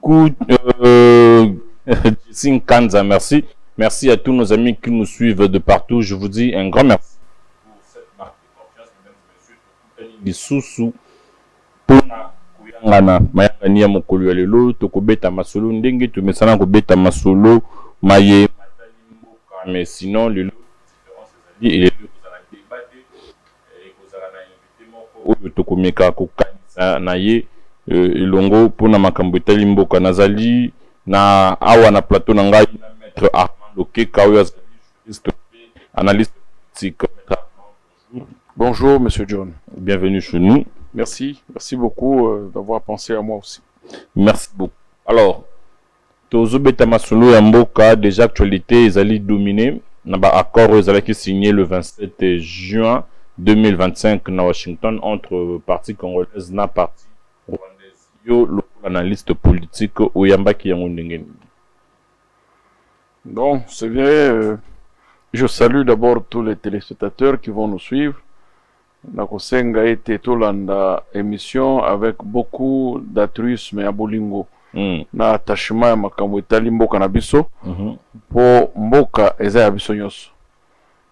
beaucoup, Jessine Kanza, merci. Merci à tous nos amis qui nous suivent de partout. Je vous dis un grand merci pour cette marque de confiance, mesdames et messieurs. Sous Pona Kuyangana, Mayangania Mokolu Alelo, Tokobeta Masolo, Ndenge, Tumesana Kobeta Masolo, Maye, mais sinon, le lot de différence, c'est-à-dire, il est vous allez débattre, et vous allez inviter mon Tokomeka Kokanisa, Naye, Ilongo, Pona Makambeta Limboka Nazali, na awa na plateau na ngai na maître Armando Kekaoya, juriste, analyste politique. Bonjour monsieur John. Bienvenue chez nous. Merci beaucoup d'avoir pensé à moi aussi. Merci beaucoup. Alors, Tozo Beta Masolo Yamboka, déjà actualité, ils allaient dominer. Naba accord, ils allaient signer le 27 juin 2025 à Washington entre parti congolaise na parti rwandaise. Yo l'analyste politique Oyamba Kiyangondengeni. Donc, c'est bien. Je salue d'abord tous les téléspectateurs qui vont nous suivre. Nakosenga été tolanda émission avec beaucoup d'altruisme à Bolingo. Na attachement à makambo etali mboka na biso. Po mboka eza ya biso nyonso.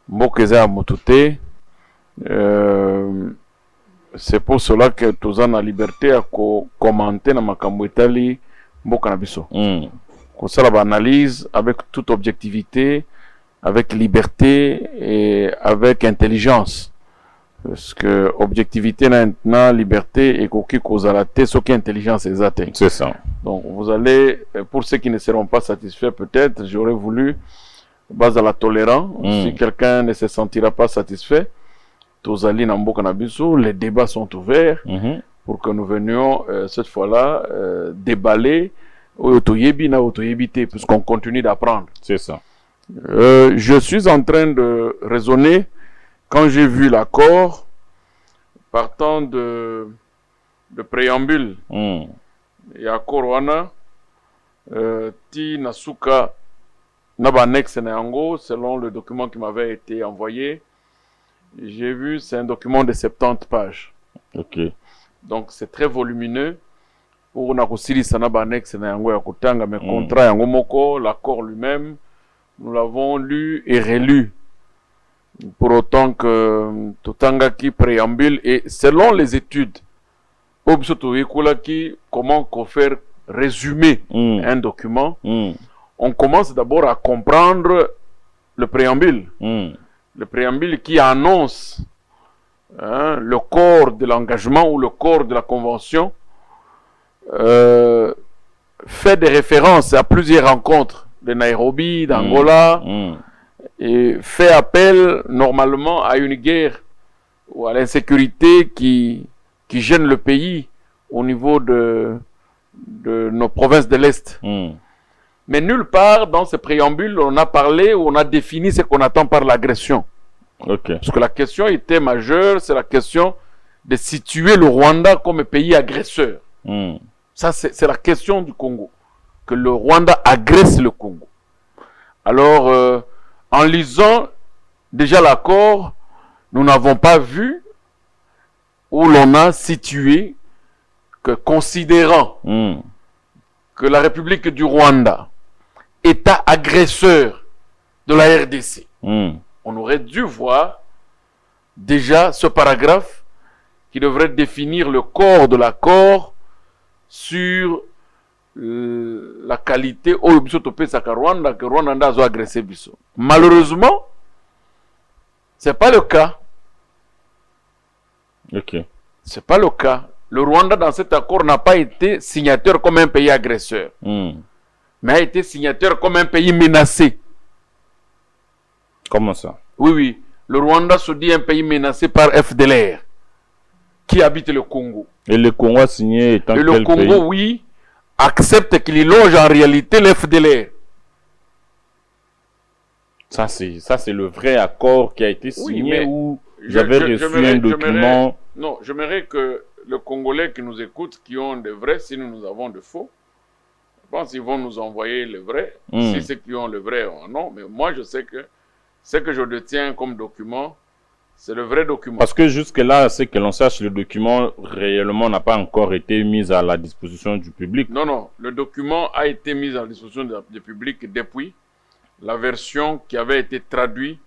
Mboka eza ya moto te. C'est pour cela que tous en a liberté à commenter na makambo etali mboka na biso. Comme ça la analyse avec toute objectivité, avec liberté et avec intelligence. Parce que objectivité maintenant, liberté et coquille cause à la tête, ce qui est intelligence exacte. C'est ça. Donc vous allez, pour ceux qui ne seront pas satisfaits peut-être, j'aurais voulu, base à la tolérance, si quelqu'un ne se sentira pas satisfait, Tozali Nambo Kanabiso, les débats sont ouverts pour que nous venions cette fois-là déballer autoyebi na autoyebité, puisqu'on continue d'apprendre. C'est ça. Je suis en train de raisonner quand j'ai vu l'accord partant de préambule. Et accord wana ti nasuka nabanex nango selon le document qui m'avait été envoyé. J'ai vu, c'est un document de 70 pages. Ok. Donc c'est très volumineux. Pour nakosili sana banex nango ya kotanga mais contrat yango moko, l'accord lui-même, nous l'avons lu et relu. Pour autant que Totanga qui préambule et selon les études, comment faire résumer un document, on commence d'abord à comprendre le préambule. Le préambule qui annonce le corps de l'engagement ou le corps de la convention, fait des références à plusieurs rencontres de Nairobi, d'Angola, et fait appel normalement à une guerre ou à l'insécurité qui gêne le pays au niveau de nos provinces de l'Est. Mais nulle part dans ce préambule on a parlé ou on a défini ce qu'on attend par l'agression. Parce que la question était majeure, c'est la question de situer le Rwanda comme pays agresseur. Ça c'est la question du Congo, que le Rwanda agresse le Congo. Alors en lisant déjà l'accord, nous n'avons pas vu où l'on a situé que considérant que la République du Rwanda, État agresseur de la RDC, on aurait dû voir déjà ce paragraphe qui devrait définir le corps de l'accord sur la qualité au Rwanda que Rwanda a agressé Bisso. Malheureusement, c'est pas le cas. C'est pas le cas. Le Rwanda dans cet accord n'a pas été signataire comme un pays agresseur, mais a été signataire comme un pays menacé. Comment ça? Oui. Le Rwanda se dit un pays menacé par FDLR qui habite le Congo. Et le Congo a signé étant quel pays? Et le Congo, oui, accepte qu'il loge en réalité l'FDLR. Ça c'est le vrai accord qui a été signé, où j'avais reçu un document. Non, j'aimerais que les Congolais qui nous écoutent, qui ont de vrais, si nous avons de faux, je pense qu'ils vont nous envoyer le vrai. Si ceux qui ont le vrai, non. Mais moi, je sais que ce que je détiens comme document, C'est le vrai document. Parce que jusque-là, ce que l'on sache, le document réellement n'a pas encore été mis à la disposition du public. Non, non. Le document a été mis à la disposition du public depuis la version qui avait été traduite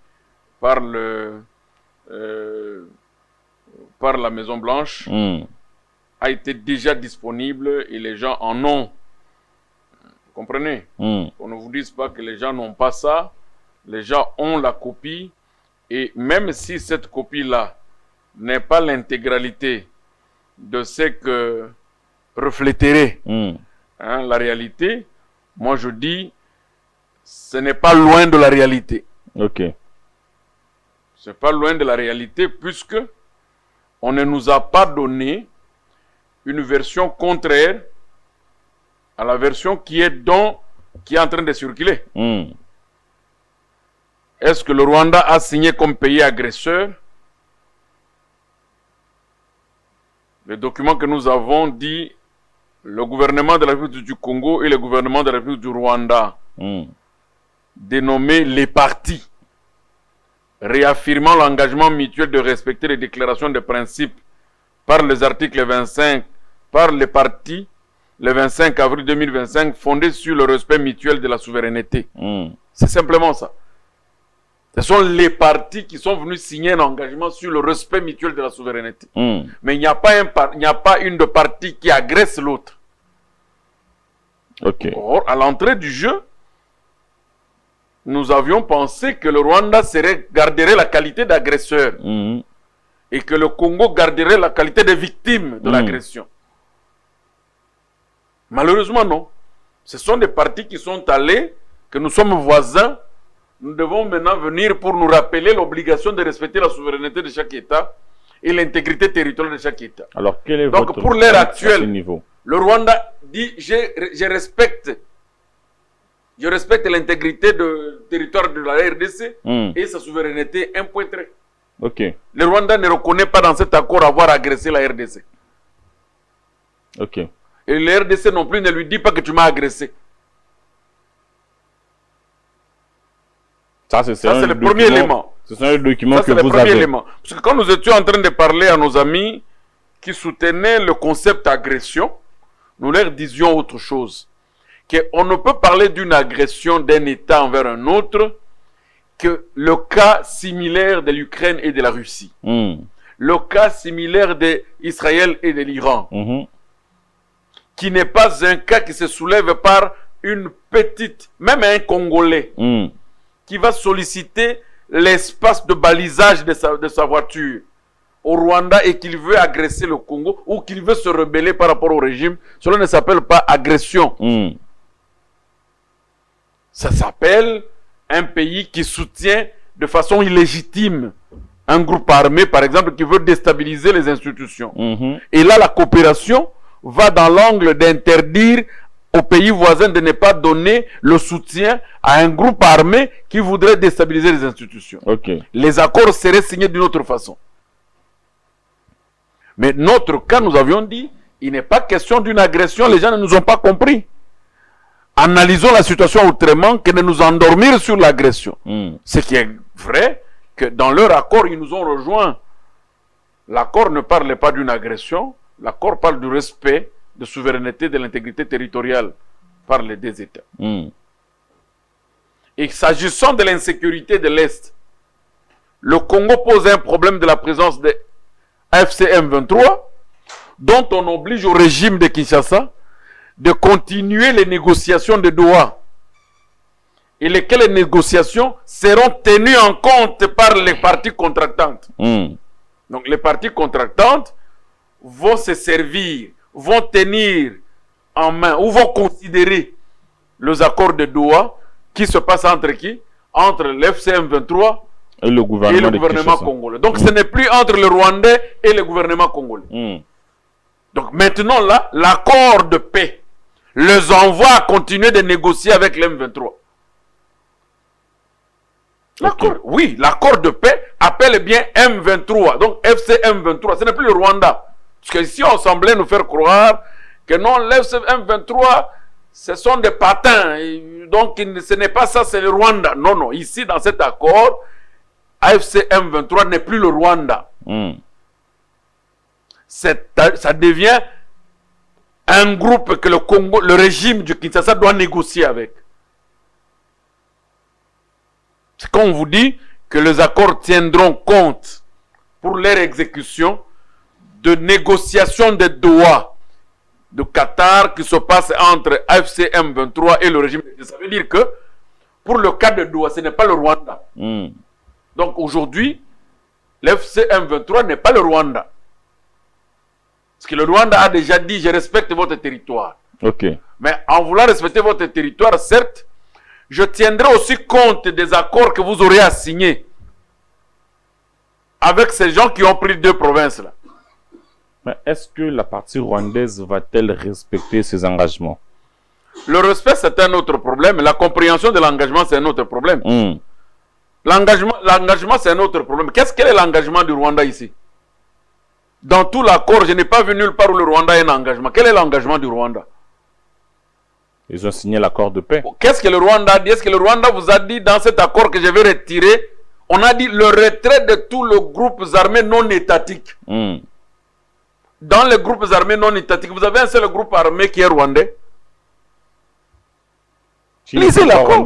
par par la Maison Blanche a été déjà disponible et les gens en ont. Vous comprenez? On ne vous dise pas que les gens n'ont pas ça. Les gens ont la copie. Et même si cette copie-là n'est pas l'intégralité de ce que refléterait la réalité, moi je dis, ce n'est pas loin de la réalité. Ok. Ce n'est pas loin de la réalité puisque on ne nous a pas donné une version contraire à la version qui est en train de circuler. Est-ce que le Rwanda a signé comme pays agresseur? Le document que nous avons dit, le gouvernement de la République du Congo et le gouvernement de la République du Rwanda, dénommés les partis, réaffirmant l'engagement mutuel de respecter les déclarations de principe par les articles 25, par les partis, le 25 avril 2025, fondés sur le respect mutuel de la souveraineté. C'est simplement ça. Ce sont les partis qui sont venus signer un engagement sur le respect mutuel de la souveraineté. Mais il n'y a pas une de parti qui agresse l'autre. Ok. Or, à l'entrée du jeu, nous avions pensé que le Rwanda garderait la qualité d'agresseur et que le Congo garderait la qualité de victime de l'agression. Malheureusement, non. Ce sont des partis qui sont allés, que nous sommes voisins. Nous devons maintenant venir pour nous rappeler l'obligation de respecter la souveraineté de chaque État et l'intégrité territoriale de chaque État. Alors, quel est donc, votre pour l'ère à ce actuelle, niveau? Le Rwanda dit je respecte l'intégrité du territoire de la RDC et sa souveraineté, un point trait. Ok. Le Rwanda ne reconnaît pas dans cet accord avoir agressé la RDC. Ok. Et la RDC non plus ne lui dit pas que tu m'as agressé. Ça, c'est le premier élément. C'est un document ça, que vous premier avez. Élément. Parce que quand nous étions en train de parler à nos amis qui soutenaient le concept agression, nous leur disions autre chose. Qu'on ne peut parler d'une agression d'un État envers un autre que le cas similaire de l'Ukraine et de la Russie. Le cas similaire d'Israël et de l'Iran. Qui n'est pas un cas qui se soulève par une petite, même un Congolais, qui va solliciter l'espace de balisage de sa voiture au Rwanda et qu'il veut agresser le Congo ou qu'il veut se rebeller par rapport au régime. Cela ne s'appelle pas agression. Ça s'appelle un pays qui soutient de façon illégitime un groupe armé, par exemple, qui veut déstabiliser les institutions. Et là, la coopération va dans l'angle d'interdire aux pays voisins de ne pas donner le soutien à un groupe armé qui voudrait déstabiliser les institutions. Les accords seraient signés d'une autre façon. Mais notre cas, nous avions dit, il n'est pas question d'une agression, les gens ne nous ont pas compris. Analysons la situation autrement que de nous endormir sur l'agression. Ce qui est vrai, que dans leur accord, ils nous ont rejoints. L'accord ne parle pas d'une agression, l'accord parle du respect de souveraineté, de l'intégrité territoriale par les deux États. Et s'agissant de l'insécurité de l'Est, le Congo pose un problème de la présence de FCM 23, dont on oblige au régime de Kinshasa de continuer les négociations de Doha, et lesquelles négociations seront tenues en compte par les parties contractantes. Donc les parties contractantes vont se servir, vont tenir en main ou vont considérer les accords de Doha qui se passent entre qui? Entre l'FCM 23 et le gouvernement congolais. Donc ce n'est plus entre le Rwandais et le gouvernement congolais. Donc maintenant là, l'accord de paix les envoie à continuer de négocier avec l'M23. Oui, l'accord de paix appelle bien M23, donc FCM23, ce n'est plus le Rwanda. Parce que ici on semblait nous faire croire que non, l'FCM23, ce sont des patins, donc ce n'est pas ça, c'est le Rwanda. Non, non, ici dans cet accord, AFC M23 n'est plus le Rwanda. Ça devient un groupe que le Congo, le régime du Kinshasa doit négocier avec. C'est quand on vous dit que les accords tiendront compte pour leur exécution de négociations de Doha de Qatar qui se passe entre AFC M23 et le régime. Ça veut dire que pour le cas de Doha, ce n'est pas le Rwanda. Donc aujourd'hui, l'FC M23 n'est pas le Rwanda. Parce que le Rwanda a déjà dit, je respecte votre territoire. Mais en voulant respecter votre territoire, certes, je tiendrai aussi compte des accords que vous aurez à signer avec ces gens qui ont pris 2 provinces là. Mais est-ce que la partie rwandaise va-t-elle respecter ses engagements? Le respect, c'est un autre problème. La compréhension de l'engagement, c'est un autre problème. L'engagement, c'est un autre problème. Quel est l'engagement du Rwanda ici? Dans tout l'accord, je n'ai pas vu nulle part où le Rwanda a un engagement. Quel est l'engagement du Rwanda? Ils ont signé l'accord de paix. Qu'est-ce que le Rwanda a dit? Est-ce que le Rwanda vous a dit dans cet accord que je vais retirer? On a dit le retrait de tous les groupes armés non étatiques. Dans les groupes armés non étatiques, vous avez un seul groupe armé qui est rwandais. Lisez l'accord.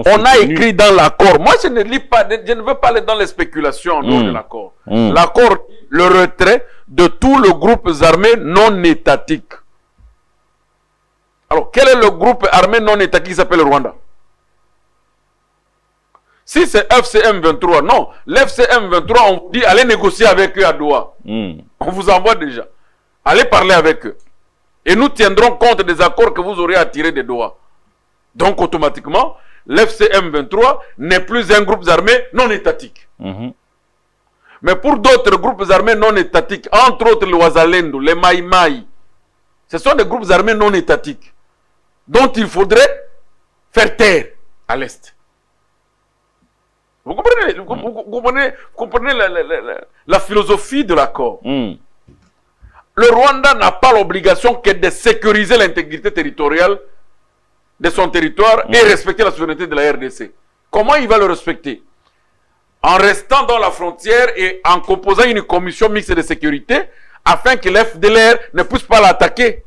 On a écrit dans l'accord. Moi, je ne lis pas, je ne veux pas aller dans les spéculations en dehors de l'accord. L'accord, le retrait de tous les groupes armés non étatiques. Alors, quel est le groupe armé non étatique qui s'appelle le Rwanda? Si c'est FCM 23, non. L'FCM 23, on vous dit, allez négocier avec eux à Doha. On vous envoie déjà. Allez parler avec eux. Et nous tiendrons compte des accords que vous aurez à tirer de Doha. Donc, automatiquement, l'FCM 23 n'est plus un groupe armé non étatique. Mais pour d'autres groupes armés non étatiques, entre autres le Wazalendo, les Maïmaï, ce sont des groupes armés non étatiques dont il faudrait faire taire à l'Est. Vous comprenez, vous comprenez la philosophie de l'accord. Le Rwanda n'a pas l'obligation que de sécuriser l'intégrité territoriale de son territoire et respecter la souveraineté de la RDC. Comment il va le respecter? En restant dans la frontière et en composant une commission mixte de sécurité afin que l'FDLR ne puisse pas l'attaquer.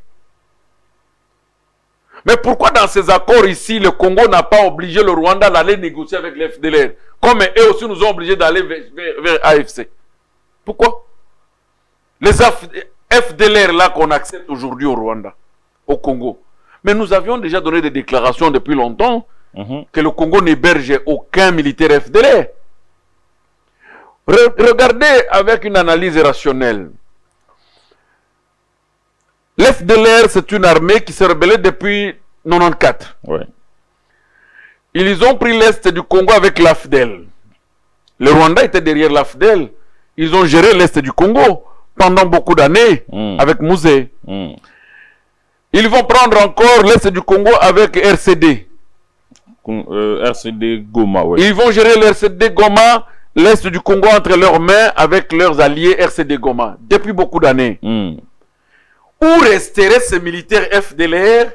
Mais pourquoi dans ces accords ici, le Congo n'a pas obligé le Rwanda d'aller négocier avec l'FDLR, comme eux aussi nous ont obligés d'aller vers AFC? Pourquoi? Les FDLR là qu'on accepte aujourd'hui au Rwanda, au Congo. Mais nous avions déjà donné des déclarations depuis longtemps que le Congo n'héberge aucun militaire FDLR. Regardez avec une analyse rationnelle. L'FDLR, c'est une armée qui s'est rebellée depuis 1994. Ils ont pris l'Est du Congo avec l'AFDEL. Le Rwanda était derrière l'AFDEL. Ils ont géré l'Est du Congo pendant beaucoup d'années avec Mouzé. Ils vont prendre encore l'Est du Congo avec RCD. RCD Goma, Ils vont gérer l'RCD Goma, l'Est du Congo entre leurs mains avec leurs alliés RCD Goma depuis beaucoup d'années. Où resteraient ces militaires FDLR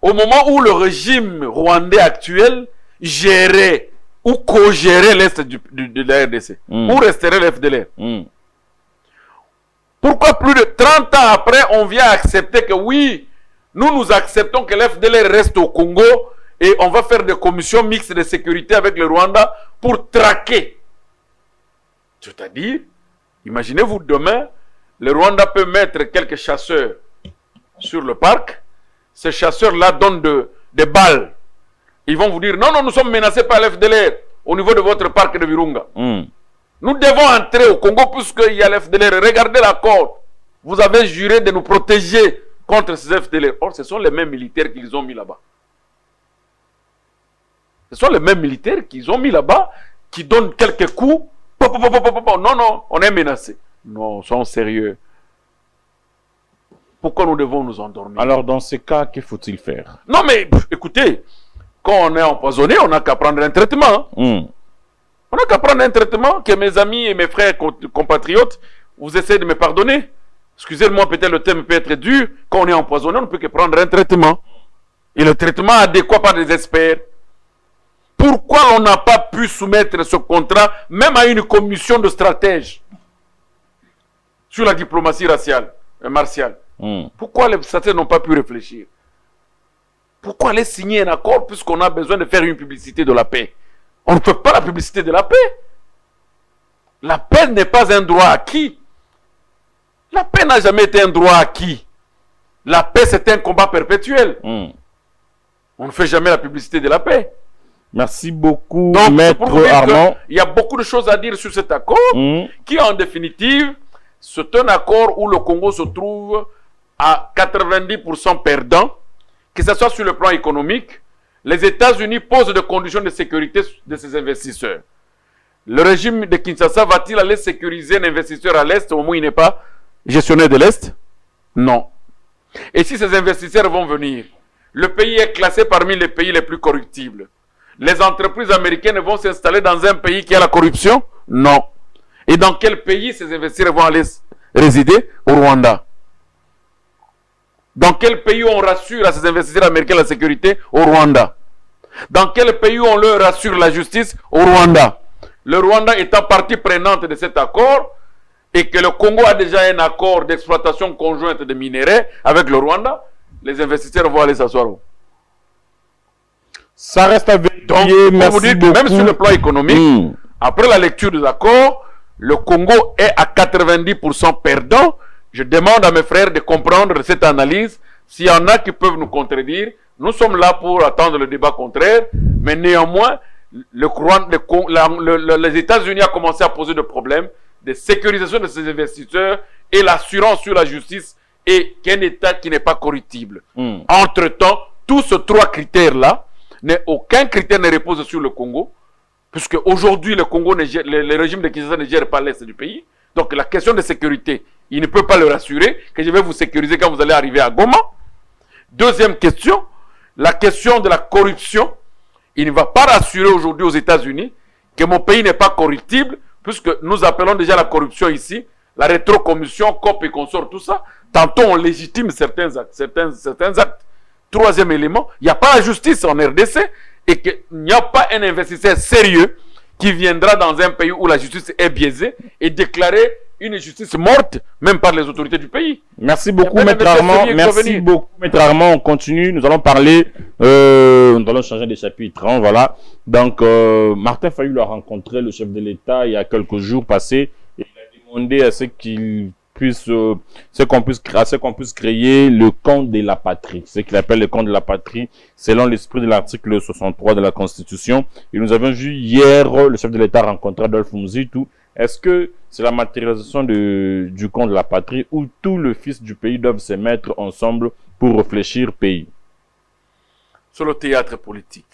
au moment où le régime rwandais actuel gérait ou co-gérait l'Est de la RDC? Où resterait le FDLR? Pourquoi plus de 30 ans après, on vient accepter que oui, nous acceptons que l'FDLR reste au Congo et on va faire des commissions mixtes de sécurité avec le Rwanda pour traquer? C'est-à-dire, imaginez-vous demain, le Rwanda peut mettre quelques chasseurs sur le parc. Ces chasseurs-là donnent des balles. Ils vont vous dire, non, nous sommes menacés par l'FDLR au niveau de votre parc de Virunga. Nous devons entrer au Congo puisqu'il y a l'FDLR. Regardez l'accord. Vous avez juré de nous protéger contre ces FDLR. Or, ce sont les mêmes militaires qu'ils ont mis là-bas. Ce sont les mêmes militaires qu'ils ont mis là-bas, qui donnent quelques coups. Non, on est menacé. Non, soyons sérieux. Pourquoi nous devons nous endormir? Alors, dans ces cas, que faut-il faire? Non, mais écoutez, quand on est empoisonné, on n'a qu'à prendre un traitement. On n'a qu'à prendre un traitement que mes amis et mes frères compatriotes, vous essayez de me pardonner. Excusez-moi, peut-être le thème peut être dur. Quand on est empoisonné, on ne peut que prendre un traitement. Et le traitement adéquat par des experts. Pour Pourquoi on n'a pas pu soumettre ce contrat même à une commission de stratèges sur la diplomatie raciale, martiale? Pourquoi les stratèges n'ont pas pu réfléchir? Pourquoi aller signer un accord puisqu'on a besoin de faire une publicité de la paix? On ne fait pas la publicité de la paix. La paix n'est pas un droit acquis. La paix n'a jamais été un droit acquis. La paix, c'est un combat perpétuel. On ne fait jamais la publicité de la paix. Merci beaucoup, Donc, Maître Armand. Il y a beaucoup de choses à dire sur cet accord qui, en définitive, c'est un accord où le Congo se trouve à 90% perdant, que ce soit sur le plan économique. Les États-Unis posent des conditions de sécurité de ces investisseurs. Le régime de Kinshasa va-t-il aller sécuriser un investisseur à l'Est au moment où il n'est pas gestionnaire de l'Est? Non. Et si ces investisseurs vont venir, le pays est classé parmi les pays les plus corruptibles. Les entreprises américaines vont s'installer dans un pays qui a la corruption? Non. Et dans quel pays ces investisseurs vont aller résider? Au Rwanda. Dans quel pays on rassure à ces investisseurs américains la sécurité? Au Rwanda. Dans quel pays on leur rassure la justice? Au Rwanda. Le Rwanda étant partie prenante de cet accord, et que le Congo a déjà un accord d'exploitation conjointe de minerais avec le Rwanda, les investisseurs vont aller s'asseoir. Ça reste à vérifier. Donc, merci vous dire que beaucoup. même sur le plan économique, après la lecture des accords, le Congo est à 90% perdant. Je demande à mes frères de comprendre cette analyse. S'il y en a qui peuvent nous contredire, nous sommes là pour attendre le débat contraire. Mais néanmoins, les États-Unis ont commencé à poser des problèmes de sécurisation de ces investisseurs et l'assurance sur la justice et qu'un État qui n'est pas corruptible. Entre-temps, tous ces trois critères-là, aucun critère ne repose sur le Congo, puisque aujourd'hui le Congo, le régime de Kinshasa ne gère pas l'Est du pays. Donc la question de sécurité, il ne peut pas le rassurer que je vais vous sécuriser quand vous allez arriver à Goma. Deuxième question, la question de la corruption. Il ne va pas rassurer aujourd'hui aux États-Unis que mon pays n'est pas corruptible, puisque nous appelons déjà la corruption ici, la rétrocommission, COP et consort, tout ça. Tantôt on légitime certains actes. Troisième élément, il n'y a pas la justice en RDC et qu'il n'y a pas un investisseur sérieux qui viendra dans un pays où la justice est biaisée et déclarer une justice morte, même par les autorités du pays. Merci beaucoup, Maître Armand. Merci beaucoup, Maître Armand. On continue. Nous allons parler. Nous allons changer de chapitre. Hein, voilà. Donc, Martin Fayulu a rencontré le chef de l'État il y a quelques jours passés et il a demandé à ce qu'il puisse, qu'on puisse créer le compte de la patrie. Ce qu'il appelle le compte de la patrie, selon l'esprit de l'article 63 de la Constitution. Et nous avons vu hier le chef de l'État rencontrer Adolphe Muzitu. Est-ce que c'est la matérialisation du compte de la patrie où tous les fils du pays doivent se mettre ensemble pour réfléchir pays? Sur le théâtre politique.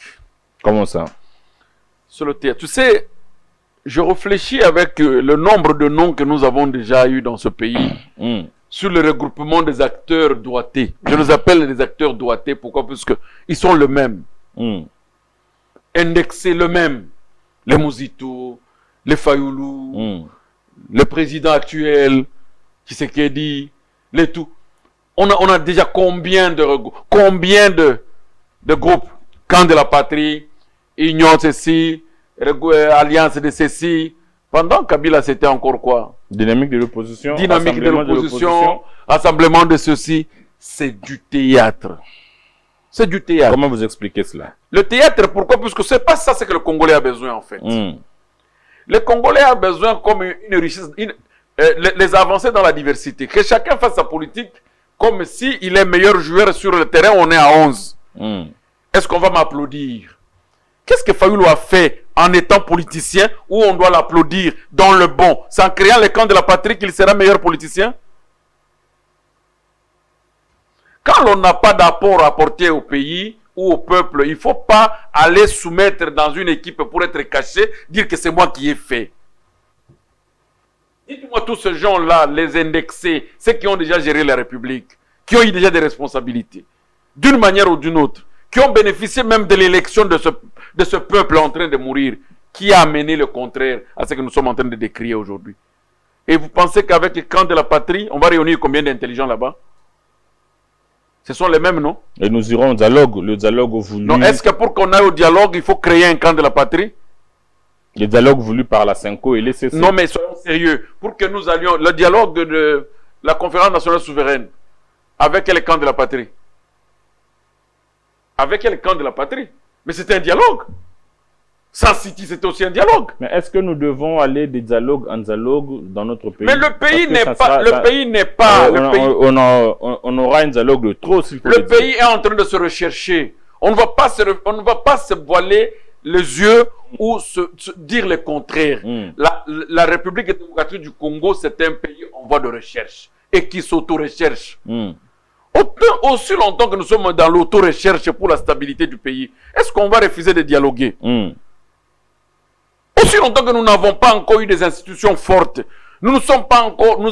Comment ça? Sur le théâtre. Tu sais, je réfléchis avec le nombre de noms que nous avons déjà eu dans ce pays sur le regroupement des acteurs doigtés. Je les appelle les acteurs doigtés. Pourquoi? Parce qu'ils sont le même. Indexés le même. Les Muzitu, les Fayulu, le président actuel, Tshisekedi, les tout. On a déjà combien de groupes? Camp de la patrie, Union ceci, Alliance de ceci. Pendant Kabila, c'était encore quoi? Dynamique de l'opposition. Dynamique de l'opposition, assemblement de ceci. C'est du théâtre. C'est du théâtre. Comment vous expliquez cela? Le théâtre, pourquoi? Parce que c'est pas ça ce que le Congolais a besoin en fait. Le Congolais a besoin comme une richesse, les avancées dans la diversité. Que chacun fasse sa politique comme si il est meilleur joueur sur le terrain, on est à 11. Est-ce qu'on va m'applaudir? Qu'est-ce que Fayulu a fait en étant politicien où on doit l'applaudir dans le bon? C'est en créant le camp de la patrie qu'il sera meilleur politicien? Quand l'on n'a pas d'apport à apporter au pays ou au peuple, il ne faut pas aller soumettre dans une équipe pour être caché, dire que c'est moi qui ai fait. Dites-moi tous ces gens-là, les indexés, ceux qui ont déjà géré la République, qui ont eu déjà des responsabilités, d'une manière ou d'une autre, qui ont bénéficié même de l'élection de ce peuple en train de mourir, qui a amené le contraire à ce que nous sommes en train de décrire aujourd'hui. Et vous pensez qu'avec le camp de la patrie, on va réunir combien d'intelligents là-bas? Ce sont les mêmes, non? Et nous irons au dialogue. Le dialogue voulu. Non, est-ce que pour qu'on aille au dialogue, il faut créer un camp de la patrie? Le dialogue voulu par la Cinco et les CC. Non, mais soyons sérieux. Pour que nous allions... Le dialogue de la conférence nationale souveraine, avec quel camp de la patrie? Avec quel camp de la patrie? Mais c'était un dialogue. Sans City, c'était aussi un dialogue. Mais est-ce que nous devons aller des dialogues en dialogue dans notre pays? Mais le pays n'est pas... Le pays n'est pas... On aura un dialogue de trop, s'il faut le pays est en train de se rechercher. On ne va pas se voiler les yeux ou se dire le contraire. La République démocratique du Congo, c'est un pays en voie de recherche et qui s'auto-recherche. Aussi longtemps que nous sommes dans l'auto-recherche pour la stabilité du pays, est-ce qu'on va refuser de dialoguer? Aussi longtemps que nous n'avons pas encore eu des institutions fortes, nous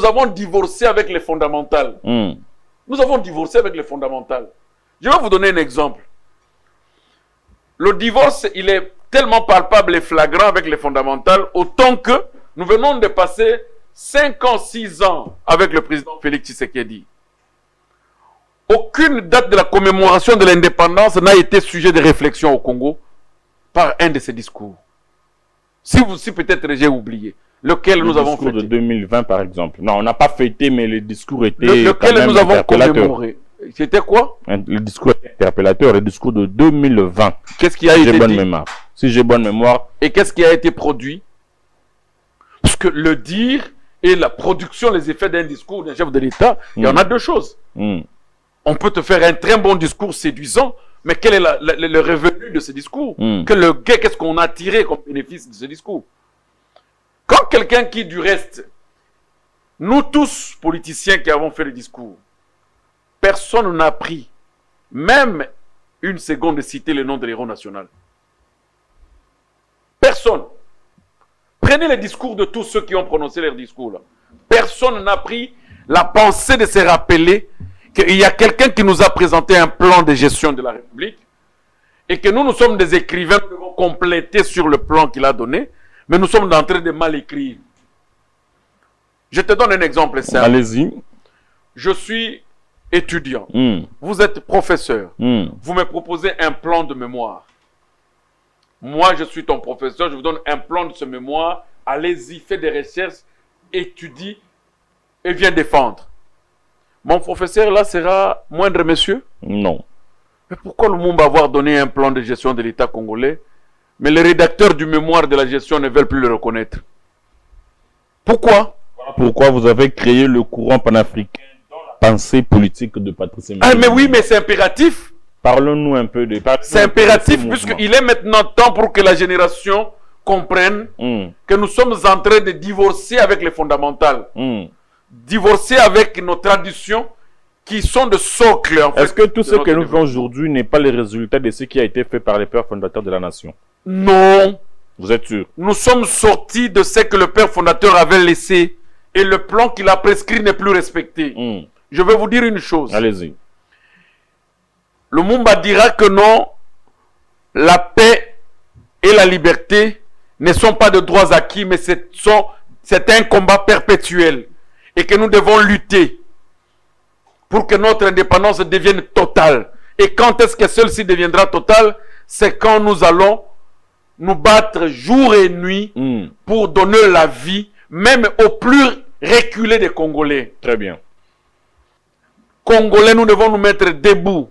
avons divorcé avec les fondamentales. Nous avons divorcé avec les fondamentales. Je vais vous donner un exemple. Le divorce, il est tellement palpable et flagrant avec les fondamentales, autant que nous venons de passer 5 ans, 6 ans avec le président Félix Tshisekedi. Aucune date de la commémoration de l'indépendance n'a été sujet de réflexion au Congo par un de ses discours. Si peut-être j'ai oublié, lequel nous avons fêté. Le discours de 2020 par exemple. Non, on n'a pas fêté, mais le discours était lequel nous avons commémoré. C'était quoi? Le discours était interpellateur, le discours de 2020. Qu'est-ce qui a été dit? Si j'ai bonne mémoire. Et qu'est-ce qui a été produit? Parce que le dire et la production, les effets d'un discours d'un chef de l'État, il y en a deux choses. On peut te faire un très bon discours séduisant, mais quel est le revenu de ce discours? Qu'est-ce qu'on a tiré comme bénéfice de ce discours? Quand quelqu'un qui, du reste, nous tous, politiciens qui avons fait le discours, personne n'a pris même une seconde de citer le nom de l'héros national. Personne. Prenez les discours de tous ceux qui ont prononcé leurs discours là. Personne n'a pris la pensée de se rappeler qu'il y a quelqu'un qui nous a présenté un plan de gestion de la République et que nous sommes des écrivains, nous devons compléter sur le plan qu'il a donné, mais nous sommes en train de mal écrire. Je te donne un exemple simple. Allez-y. Je suis étudiant. Vous êtes professeur. Vous me proposez un plan de mémoire. Moi, je suis ton professeur. Je vous donne un plan de ce mémoire. Allez-y, faites des recherches, étudie et viens défendre. Mon professeur, là, sera moindre monsieur? Non. Mais pourquoi le monde va avoir donné un plan de gestion de l'État congolais, mais les rédacteurs du mémoire de la gestion ne veulent plus le reconnaître? Pourquoi? Voilà pourquoi vous avez créé le courant panafricain dans la pensée politique de Patrice Emery. Ah, mais oui, mais c'est impératif. Parlons-nous un peu de... C'est impératif, puisqu'il est maintenant temps pour que la génération comprenne que nous sommes en train de divorcer avec les fondamentales. Divorcer avec nos traditions qui sont de socle. En fait, est-ce que tout ce que nous faisons aujourd'hui n'est pas le résultat de ce qui a été fait par les pères fondateurs de la nation? Non. Vous êtes sûr? Nous sommes sortis de ce que le père fondateur avait laissé et le plan qu'il a prescrit n'est plus respecté. Je vais vous dire une chose. Allez-y. Le Mumba dira que non, la paix et la liberté ne sont pas de droits acquis, mais c'est un combat perpétuel. Et que nous devons lutter pour que notre indépendance devienne totale. Et quand est-ce que celle-ci deviendra totale? C'est quand nous allons nous battre jour et nuit pour donner la vie, même aux plus reculés des Congolais. Très bien. Congolais, nous devons nous mettre debout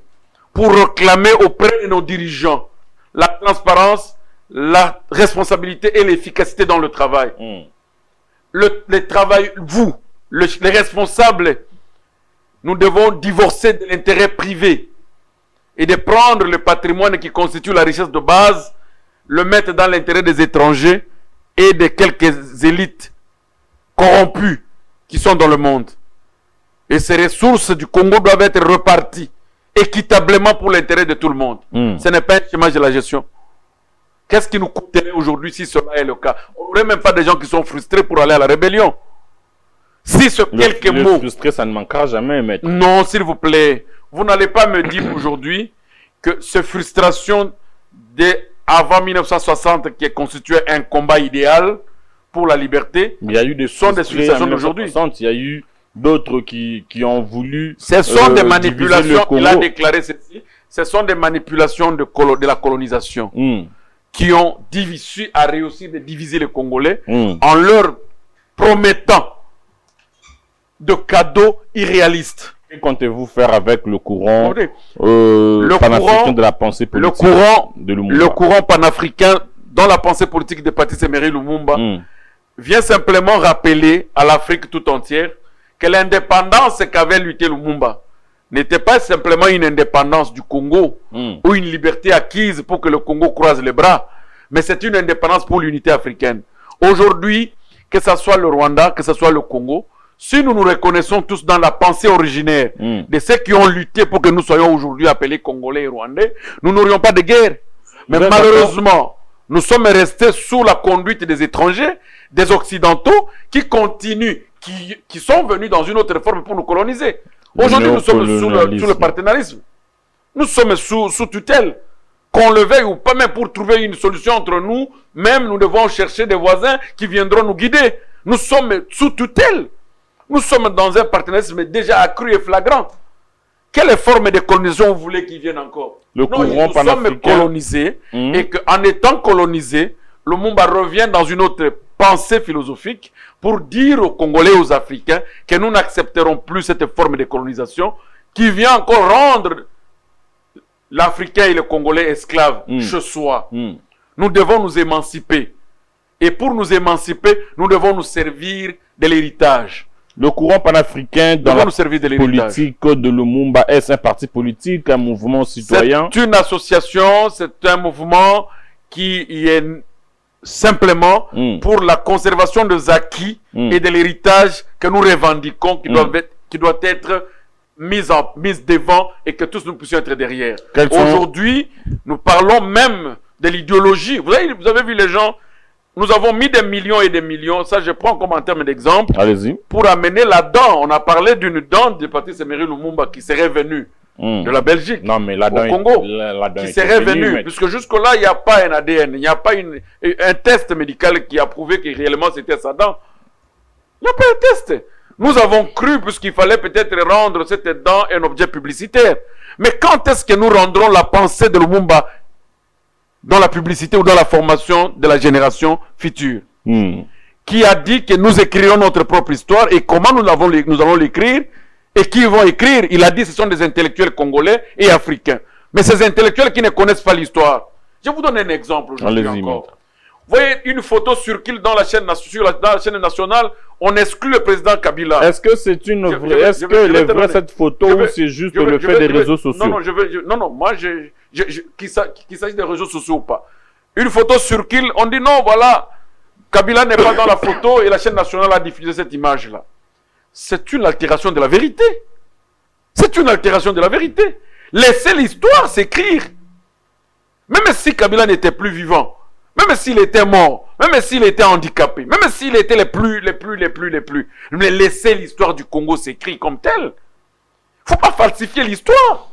pour réclamer auprès de nos dirigeants la transparence, la responsabilité et l'efficacité dans le travail. Le travail, vous, les responsables, nous devons divorcer de l'intérêt privé et de prendre le patrimoine qui constitue la richesse de base, le mettre dans l'intérêt des étrangers et de quelques élites corrompues qui sont dans le monde. Et ces ressources du Congo doivent être reparties équitablement pour l'intérêt de tout le monde. Ce n'est pas un schéma de la gestion. Qu'est-ce qui nous coûterait aujourd'hui si cela est le cas? On n'aurait même pas des gens qui sont frustrés pour aller à la rébellion. Si ce quelques mots... frustré, ça ne manquera jamais, maître. Non, s'il vous plaît. Vous n'allez pas me dire aujourd'hui que ces frustrations avant 1960 qui constituaient un combat idéal pour la liberté, il y a eu des frustrations d'aujourd'hui. Il y a eu d'autres qui ont voulu. Ce sont des diviser le manipulations, Congo. il a déclaré ceci, ce sont des manipulations de la colonisation qui ont à réussir de diviser les Congolais en leur promettant de cadeaux irréalistes. Que comptez-vous faire avec le courant panafricain de la pensée politique de Lumumba? Le courant panafricain dans la pensée politique de Patrice Emery Lumumba vient simplement rappeler à l'Afrique tout entière que l'indépendance qu'avait lutté Lumumba n'était pas simplement une indépendance du Congo ou une liberté acquise pour que le Congo croise les bras, mais c'est une indépendance pour l'unité africaine. Aujourd'hui, que ce soit le Rwanda, que ce soit le Congo, si nous nous reconnaissons tous dans la pensée originaire de ceux qui ont lutté pour que nous soyons aujourd'hui appelés Congolais et Rwandais, nous n'aurions pas de guerre. Mais malheureusement, nous sommes restés sous la conduite des étrangers, des Occidentaux, qui continuent, qui sont venus dans une autre forme pour nous coloniser. Aujourd'hui, nous sommes sous le partenarisme. Nous sommes sous tutelle. Qu'on le veuille ou pas, même pour trouver une solution entre nous, même nous devons chercher des voisins qui viendront nous guider. Nous sommes sous tutelle. Nous sommes dans un partenariat déjà accru et flagrant. Quelle forme de colonisation vous voulez qu'il vienne encore? Nous sommes colonisés et qu'en étant colonisés, le Lumumba revient dans une autre pensée philosophique pour dire aux Congolais et aux Africains que nous n'accepterons plus cette forme de colonisation qui vient encore rendre l'Africain et le Congolais esclaves chez soi. Nous devons nous émanciper. Et pour nous émanciper, nous devons nous servir de l'héritage. Le courant panafricain dans la politique de Lumumba, est-ce un parti politique, un mouvement citoyen? C'est une association, c'est un mouvement qui est simplement pour la conservation des acquis et de l'héritage que nous revendiquons, qui doit être mise devant et que tous nous puissions être derrière. Aujourd'hui, nous parlons même de l'idéologie. Vous avez vu les gens. Nous avons mis des millions et des millions, ça je prends comme en terme d'exemple, pour amener la dent. On a parlé d'une dent de Patrice Emery Lumumba qui serait venue de la Belgique au Congo, qui serait venue, puisque jusque-là, il n'y a pas un ADN, il n'y a pas un test médical qui a prouvé que réellement c'était sa dent. Il n'y a pas un test. Nous avons cru, puisqu'il fallait peut-être rendre cette dent un objet publicitaire. Mais quand est-ce que nous rendrons la pensée de Lumumba dans la publicité ou dans la formation de la génération future, qui a dit que nous écririons notre propre histoire et comment nous allons l'écrire et qui vont écrire? Il a dit que ce sont des intellectuels congolais et africains. Mais ces intellectuels qui ne connaissent pas l'histoire. Je vous donne un exemple aujourd'hui encore. Vous voyez une photo circule dans la chaîne nationale, on exclut le président Kabila. Est-ce que c'est une vraie, est-ce qu'elle est vraie cette photo ou c'est juste le fait des réseaux sociaux? Non, moi qu'il s'agisse des réseaux sociaux ou pas. Une photo circule, on dit non, voilà, Kabila n'est pas dans la photo et la chaîne nationale a diffusé cette image-là. C'est une altération de la vérité. C'est une altération de la vérité. Laissez l'histoire s'écrire. Même si Kabila n'était plus vivant, même s'il était mort, même s'il était handicapé, même s'il était les plus. Mais laissez l'histoire du Congo s'écrire comme telle. Il ne faut pas falsifier l'histoire.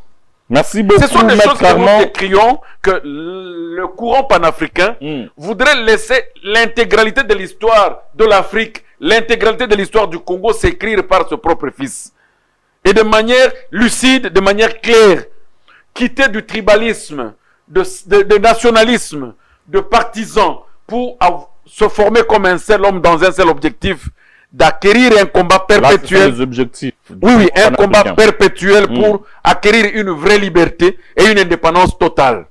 Merci beaucoup. Ce sont des choses que nous écrions, que le courant panafricain voudrait laisser l'intégralité de l'histoire de l'Afrique, l'intégralité de l'histoire du Congo s'écrire par ce propre fils. Et de manière lucide, de manière claire, quitter du tribalisme, de nationalisme, de partisans, pour se former comme un seul homme dans un seul objectif, d'acquérir un combat perpétuel. Les objectifs. Oui, un combat perpétuel pour acquérir une vraie liberté et une indépendance totale.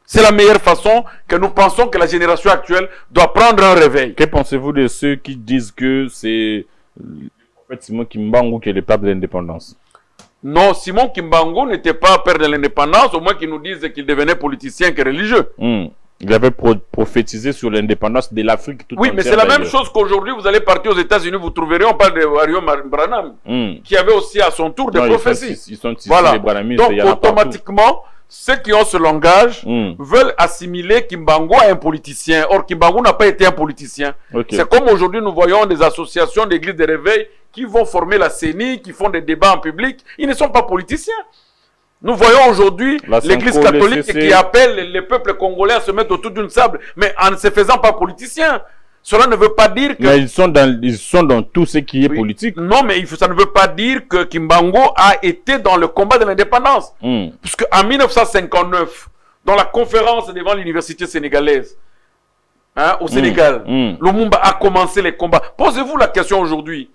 C'est la meilleure façon que nous pensons que la génération actuelle doit prendre un réveil. Que pensez-vous de ceux qui disent que c'est le prophète Simon Kimbangu qui est le père de l'indépendance? Non, Simon Kimbangu n'était pas père de l'indépendance, au moins qu'ils nous disent qu'il devenait politicien que religieux. Il avait prophétisé sur l'indépendance de l'Afrique tout entière. Oui, mais c'est la même chose qu'aujourd'hui, vous allez partir aux États-Unis, vous trouverez, on parle de Wario Branham, qui avait aussi à son tour des prophéties. Ils sont ici, voilà. Les Branhamistes. Donc, automatiquement, ceux qui ont ce langage veulent assimiler Kimbangu à un politicien. Or, Kimbangu n'a pas été un politicien. C'est comme aujourd'hui, nous voyons des associations d'églises de réveil qui vont former la CENI, qui font des débats en public. Ils ne sont pas politiciens. Nous voyons aujourd'hui l'église catholique qui appelle les peuples congolais à se mettre autour d'une table, mais en ne se faisant pas politicien. Cela ne veut pas dire que... Mais ils sont dans tout ce qui est politique. Non, mais ça ne veut pas dire que Kimbango a été dans le combat de l'indépendance. Puisque en 1959, dans la conférence devant l'université sénégalaise, au Sénégal, Lumumba a commencé les combats. Posez-vous la question aujourd'hui,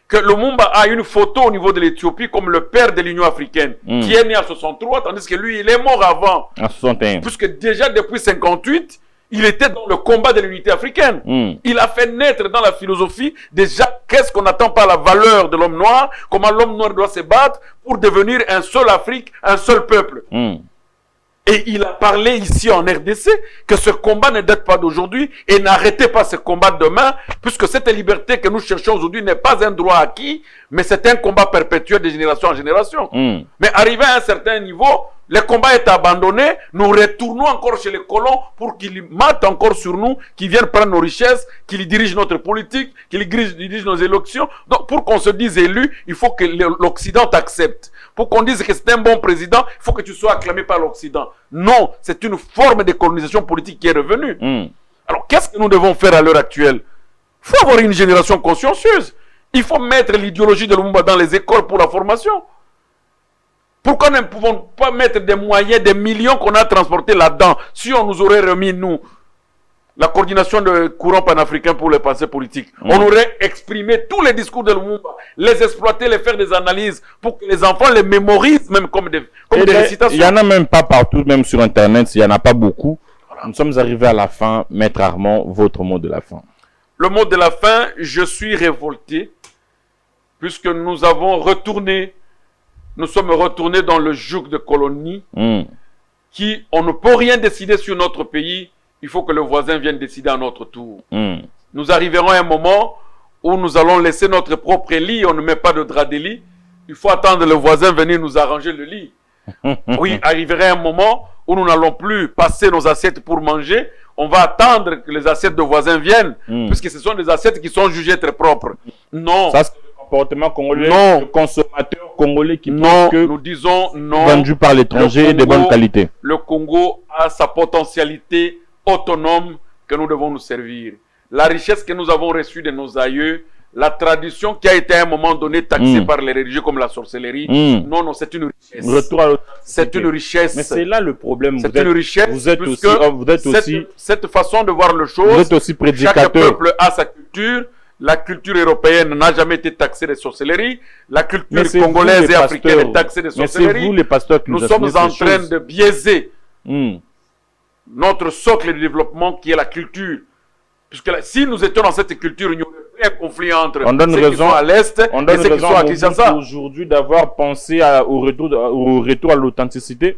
que Lumumba a une photo au niveau de l'Éthiopie comme le père de l'Union africaine, qui est né en 63, tandis que lui, il est mort avant. En 61. Puisque déjà depuis 58, il était dans le combat de l'unité africaine. Il a fait naître dans la philosophie déjà qu'est-ce qu'on attend par la valeur de l'homme noir, comment l'homme noir doit se battre pour devenir un seul Afrique, un seul peuple. Et il a parlé ici en RDC que ce combat ne date pas d'aujourd'hui et n'arrêtez pas ce combat demain, puisque cette liberté que nous cherchons aujourd'hui n'est pas un droit acquis, mais c'est un combat perpétuel de génération en génération. Mais arrivé à un certain niveau, le combat est abandonné, nous retournons encore chez les colons pour qu'ils matent encore sur nous, qu'ils viennent prendre nos richesses, qu'ils dirigent notre politique, qu'ils dirigent nos élections. Donc pour qu'on se dise élu, il faut que l'Occident t'accepte. Pour qu'on dise que c'est un bon président, il faut que tu sois acclamé par l'Occident. Non, c'est une forme de colonisation politique qui est revenue. Alors qu'est-ce que nous devons faire à l'heure actuelle? Il faut avoir une génération consciencieuse. Il faut mettre l'idéologie de Lumumba dans les écoles pour la formation. Pourquoi nous ne pouvons pas mettre des moyens, des millions qu'on a transportés là-dedans, si on nous aurait remis, nous, la coordination de courant panafricain pour les pensées politiques. On aurait exprimé tous les discours de Lumumba, les exploiter, les faire des analyses, pour que les enfants les mémorisent, même comme des récitations. Il n'y en a même pas partout, même sur Internet, il n'y en a pas beaucoup. Voilà. Nous sommes arrivés à la fin. Maître Armand, votre mot de la fin. Le mot de la fin, je suis révolté, puisque nous sommes retournés dans le joug de colonie, qui, on ne peut rien décider sur notre pays, il faut que le voisin vienne décider à notre tour. Nous arriverons à un moment où nous allons laisser notre propre lit, on ne met pas de drap de lit, il faut attendre le voisin venir nous arranger le lit. Oui, arriverait un moment où nous n'allons plus passer nos assiettes pour manger, on va attendre que les assiettes de voisins viennent, puisque ce sont des assiettes qui sont jugées très propres. Non. Ça, c'est le comportement congolais, non. Le consommateur congolais qui non, que nous disons non. Vendu par l'étranger et de bonne qualité. Le Congo a sa potentialité autonome que nous devons nous servir. La richesse que nous avons reçue de nos aïeux, la tradition qui a été à un moment donné taxée par les religieux comme la sorcellerie. Non, non, c'est une richesse. C'est une richesse. Mais c'est là le problème. C'est une richesse. Vous êtes aussi cette façon de voir le chose. Vous êtes aussi prédicateur. Chaque peuple a sa culture. La culture européenne n'a jamais été taxée de sorcellerie. La culture congolaise et africaine est taxée de sorcellerie. Mais c'est vous les pasteurs qui nous sommes en train de biaiser notre socle de développement qui est la culture. Puisque si nous étions dans cette culture, il y aurait un conflit entre ceux qui sont à l'Est et ceux qui sont à Kinshasa. Aujourd'hui d'avoir pensé au retour à l'authenticité.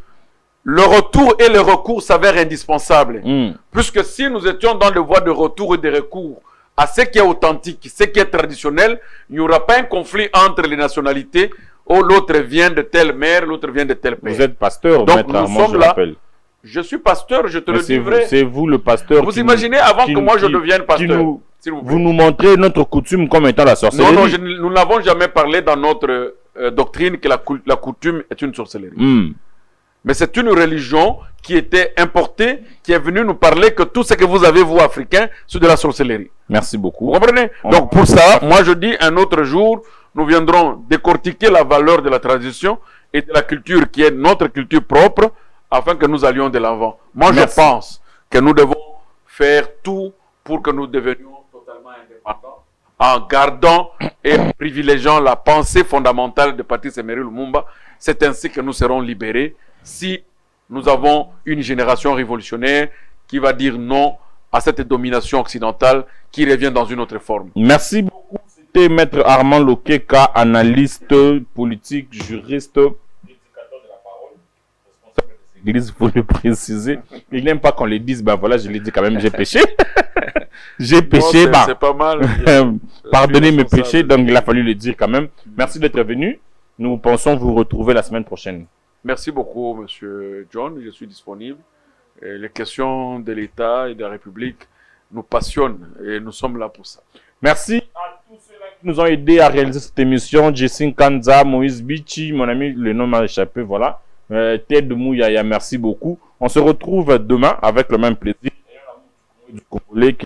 Le retour et le recours s'avèrent indispensables. Puisque si nous étions dans le voie de retour et de recours à ce qui est authentique, ce qui est traditionnel, il n'y aura pas un conflit entre les nationalités où l'autre vient de telle mère, l'autre vient de tel père. Vous êtes pasteur, donc Maître nous Armand, sommes là. Je suis pasteur, je te le dis vrai. C'est vous le pasteur. Vous imaginez avant que moi je devienne pasteur. Vous nous montrez notre coutume comme étant la sorcellerie. Non, non, nous n'avons jamais parlé dans notre doctrine que la coutume est une sorcellerie. Mais c'est une religion qui était importée, qui est venue nous parler que tout ce que vous avez, vous, Africains, c'est de la sorcellerie. Merci beaucoup. Vous comprenez? Donc pour ça, moi je dis un autre jour, nous viendrons décortiquer la valeur de la tradition et de la culture qui est notre culture propre, afin que nous allions de l'avant. Moi, je pense que nous devons faire tout pour que nous devenions totalement indépendants, en gardant et privilégiant la pensée fondamentale de Patrice Emery Lumumba. C'est ainsi que nous serons libérés si nous avons une génération révolutionnaire qui va dire non à cette domination occidentale qui revient dans une autre forme. Merci beaucoup. C'était Maître Armand Lokeka, analyste politique, juriste, il faut le préciser. Il n'aime pas qu'on le dise, ben voilà, je l'ai dit quand même, j'ai péché. J'ai péché, c'est pas mal. Pardonnez mes péchés, donc il a fallu le dire quand même. Merci d'être venu. Nous pensons vous retrouver la semaine prochaine. Merci beaucoup, Monsieur John. Je suis disponible. Et les questions de l'État et de la République nous passionnent et nous sommes là pour ça. Merci à tous ceux-là qui nous ont aidés à réaliser cette émission. Jessin Kanza, Moïse Bichi, mon ami, le nom m'a échappé, voilà. Ted Mouyaya, merci beaucoup. On se retrouve demain avec le même plaisir. Du Congolais qui